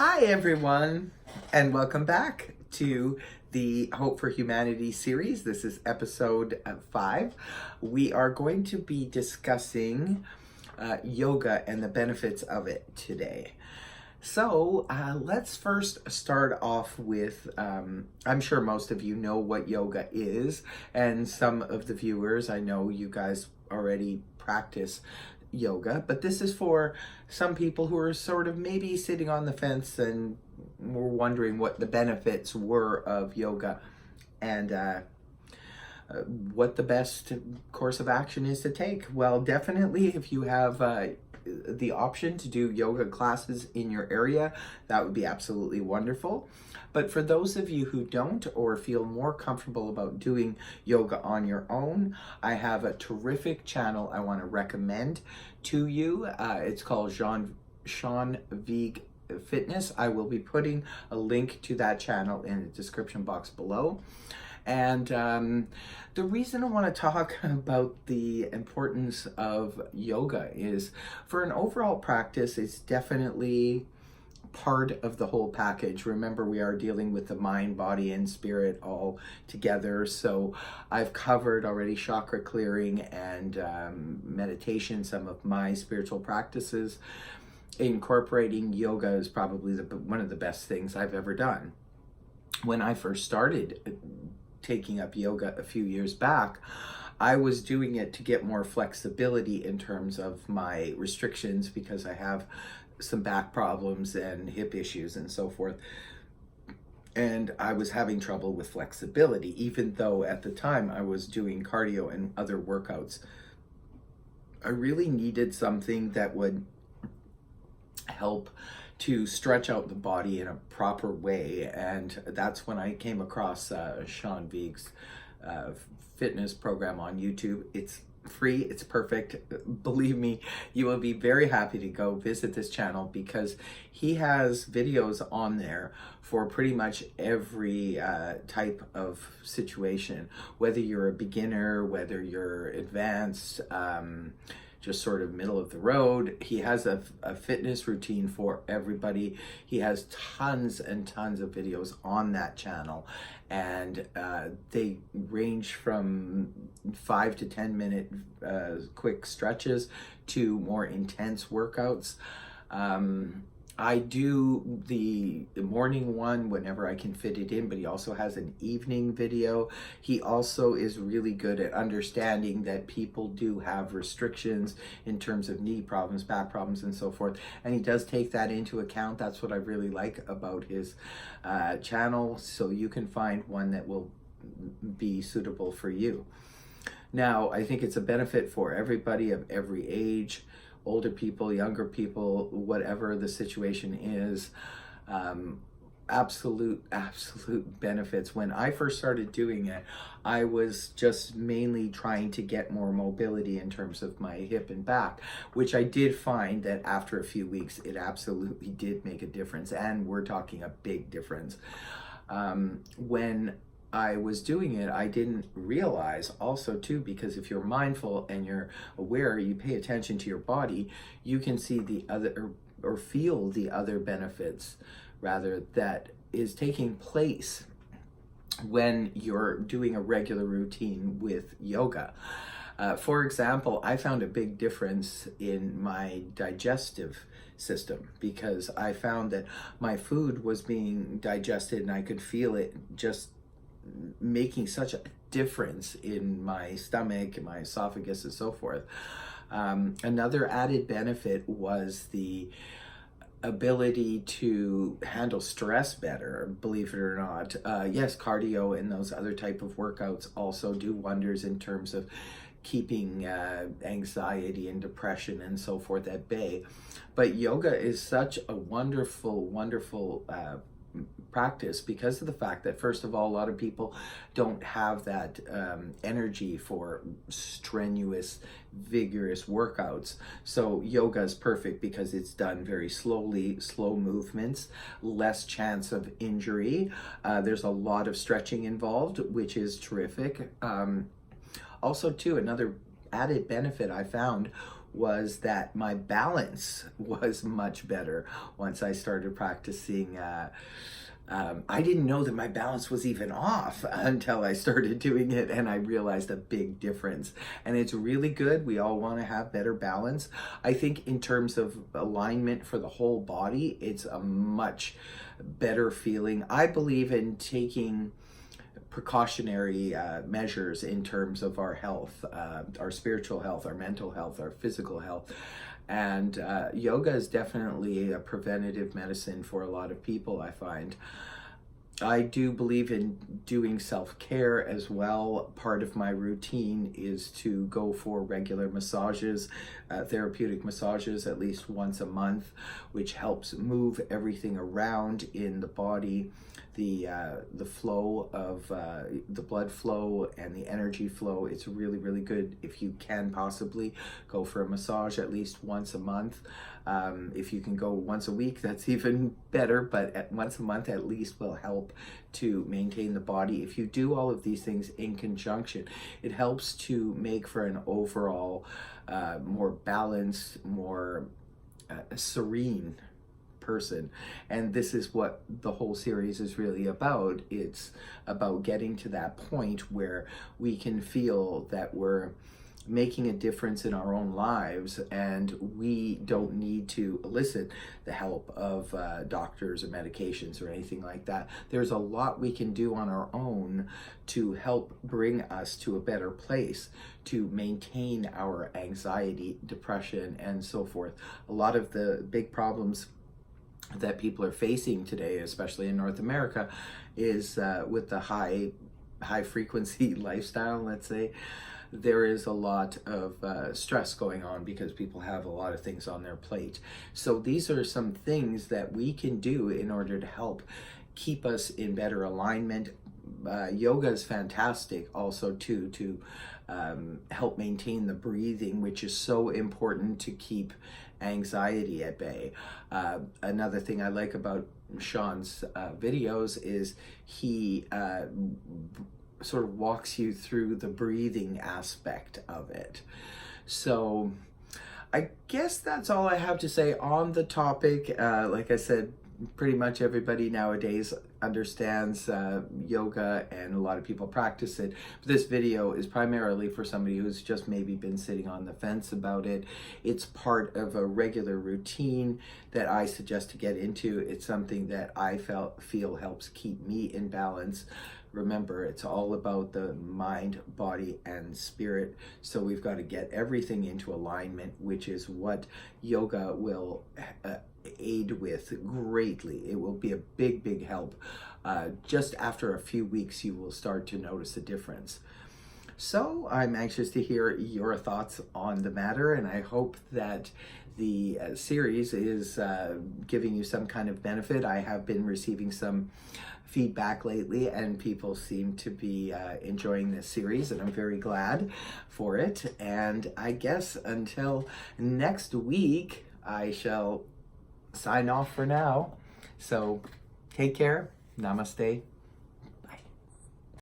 Hi, everyone, and welcome back to the Hope for Humanity series. This is episode 5. We are going to be discussing yoga and the benefits of it today. So let's first start off with, I'm sure most of you know what yoga is, and some of the viewers, I know you guys already practice yoga, but this is for some people who are sort of maybe sitting on the fence and were wondering what the benefits were of yoga and what the best course of action is to take. Well, definitely if you have the option to do yoga classes in your area, that would be absolutely wonderful. But for those of you who don't or feel more comfortable about doing yoga on your own, I have a terrific channel I want to recommend to you. It's called Sean Vigue Fitness. I will be putting a link to that channel in the description box below. And the reason I want to talk about the importance of yoga is for an overall practice, it's definitely part of the whole package. Remember, we are dealing with the mind, body, and spirit all together. So I've covered already chakra clearing and meditation, some of my spiritual practices. Incorporating yoga is probably one of the best things I've ever done. When I first started taking up yoga a few years back, I was doing it to get more flexibility in terms of my restrictions because I have some back problems and hip issues and so forth. And I was having trouble with flexibility, even though at the time I was doing cardio and other workouts. I really needed something that would help to stretch out the body in a proper way, and that's when I came across Sean Vigue's fitness program on YouTube. It's free, it's perfect. Believe me, you will be very happy to go visit this channel because he has videos on there for pretty much every type of situation, whether you're a beginner, whether you're advanced, just sort of middle of the road. He has a fitness routine for everybody. He has tons and tons of videos on that channel, and they range from 5 to 10 minute quick stretches to more intense workouts. I do the morning one whenever I can fit it in, but he also has an evening video. He also is really good at understanding that people do have restrictions in terms of knee problems, back problems, and so forth. And he does take that into account. That's what I really like about his channel. So you can find one that will be suitable for you. Now, I think it's a benefit for everybody of every age, older people, younger people, whatever the situation is. Absolute benefits. When I first started doing it, I was just mainly trying to get more mobility in terms of my hip and back, which I did find that after a few weeks, it absolutely did make a difference. And we're talking a big difference. When I was doing it, I didn't realize also too, because if you're mindful and you're aware, you pay attention to your body, you can see the other or feel the other benefits rather that is taking place when you're doing a regular routine with yoga. For example, I found a big difference in my digestive system because I found that my food was being digested and I could feel it just making such a difference in my stomach and my esophagus and so forth. Another added benefit was the ability to handle stress better, believe it or not. Yes, cardio and those other type of workouts also do wonders in terms of keeping anxiety and depression and so forth at bay. But yoga is such a wonderful practice because of the fact that, first of all, a lot of people don't have that energy for strenuous, vigorous workouts. So yoga is perfect because it's done very slowly, slow movements, less chance of injury. There's a lot of stretching involved, which is terrific. Also, too, another added benefit I found was that my balance was much better once I started practicing. I didn't know that my balance was even off until I started doing it, and I realized a big difference. And it's really good. We all want to have better balance. I think in terms of alignment for the whole body, it's a much better feeling. I believe in taking precautionary measures in terms of our health, our spiritual health, our mental health, our physical health. And yoga is definitely a preventative medicine for a lot of people, I find. I do believe in doing self-care as well. Part of my routine is to go for regular massages, therapeutic massages at least once a month, which helps move everything around in the body. The flow of the blood flow and the energy flow. It's really, really good if you can possibly go for a massage at least once a month. If you can go once a week, that's even better, but once a month at least will help to maintain the body. If you do all of these things in conjunction, it helps to make for an overall more balanced, more serene person. And this is what the whole series is really about. It's about getting to that point where we can feel that we're making a difference in our own lives, and we don't need to elicit the help of doctors or medications or anything like that. There's a lot we can do on our own to help bring us to a better place, to maintain our anxiety, depression, and so forth. A lot of the big problems that people are facing today, especially in North America, is with the high frequency lifestyle, let's say. There is a lot of stress going on because people have a lot of things on their plate. So these are some things that we can do in order to help keep us in better alignment. Yoga is fantastic also too, to help maintain the breathing, which is so important to keep anxiety at bay. Another thing I like about Sean's videos is he sort of walks you through the breathing aspect of it. So I guess that's all I have to say on the topic. Like I said, pretty much everybody nowadays understands yoga, and a lot of people practice it. But this video is primarily for somebody who's just maybe been sitting on the fence about it. It's part of a regular routine that I suggest to get into. It's something that I feel helps keep me in balance. Remember, it's all about the mind, body, and spirit. So we've got to get everything into alignment, which is what yoga will aid with greatly. It will be a big, big help. Just after a few weeks, you will start to notice a difference. So I'm anxious to hear your thoughts on the matter, and I hope that the series is giving you some kind of benefit. I have been receiving some feedback lately, and people seem to be enjoying this series, and I'm very glad for it. And I guess until next week, I shall sign off for now. So take care. Namaste.